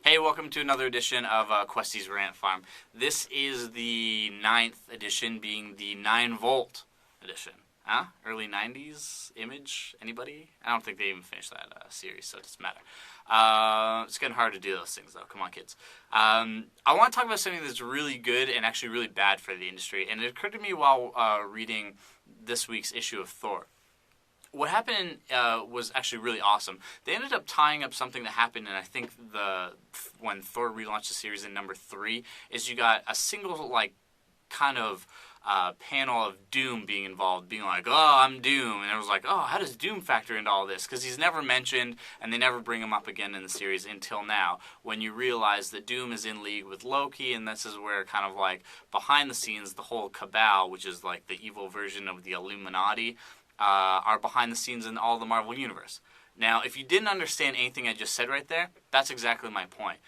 Hey, welcome to another edition of Questy's Rant Farm. This is the 9th edition, being the 9-volt edition. Huh? Early 90s image? Anybody? I don't think they even finished that series, so it doesn't matter. It's getting hard to do those things, though. Come on, kids. I want to talk about something that's really good and actually really bad for the industry, and it occurred to me while reading this week's issue of Thor. What happened was actually really awesome. They ended up tying up something that happened, and I think when Thor relaunched the series in number 3, is you got a single kind of panel of Doom being involved, being like, "Oh, I'm Doom," and it was like, "Oh, how does Doom factor into all this?" Because he's never mentioned, and they never bring him up again in the series until now, when you realize that Doom is in league with Loki, and this is where kind of like behind the scenes, the whole cabal, which is like the evil version of the Illuminati, are behind the scenes in all the Marvel Universe. Now, if you didn't understand anything I just said right there, that's exactly my point.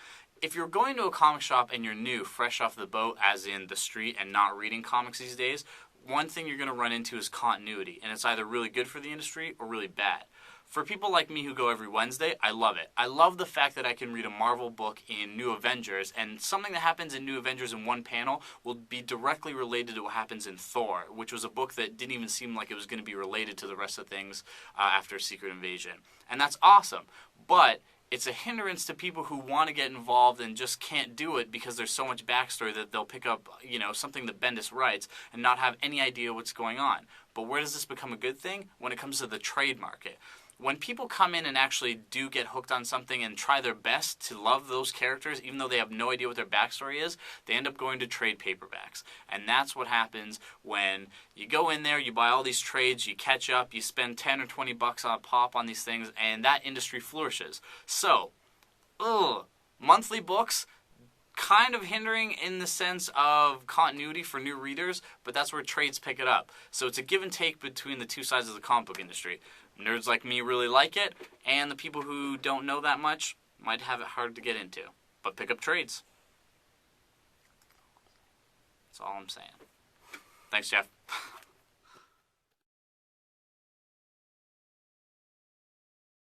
If you're going to a comic shop and you're new, fresh off the boat, as in the street, and not reading comics these days, one thing you're going to run into is continuity, and it's either really good for the industry or really bad. For people like me who go every Wednesday, I love it. I love the fact that I can read a Marvel book in New Avengers, and something that happens in New Avengers in one panel will be directly related to what happens in Thor, which was a book that didn't even seem like it was going to be related to the rest of things after Secret Invasion. And that's awesome. But it's a hindrance to people who want to get involved and just can't do it because there's so much backstory that they'll pick up, something that Bendis writes and not have any idea what's going on. But where does this become a good thing? When it comes to the trade market. When people come in and actually do get hooked on something and try their best to love those characters, even though they have no idea what their backstory is, they end up going to trade paperbacks. And that's what happens when you go in there, you buy all these trades, you catch up, you spend 10 or 20 bucks on a pop on these things, and that industry flourishes. So, monthly books, kind of hindering in the sense of continuity for new readers, but that's where trades pick it up. So it's a give and take between the two sides of the comic book industry. Nerds like me really like it, and the people who don't know that much might have it hard to get into. But pick up trades. That's all I'm saying. Thanks, Jeff.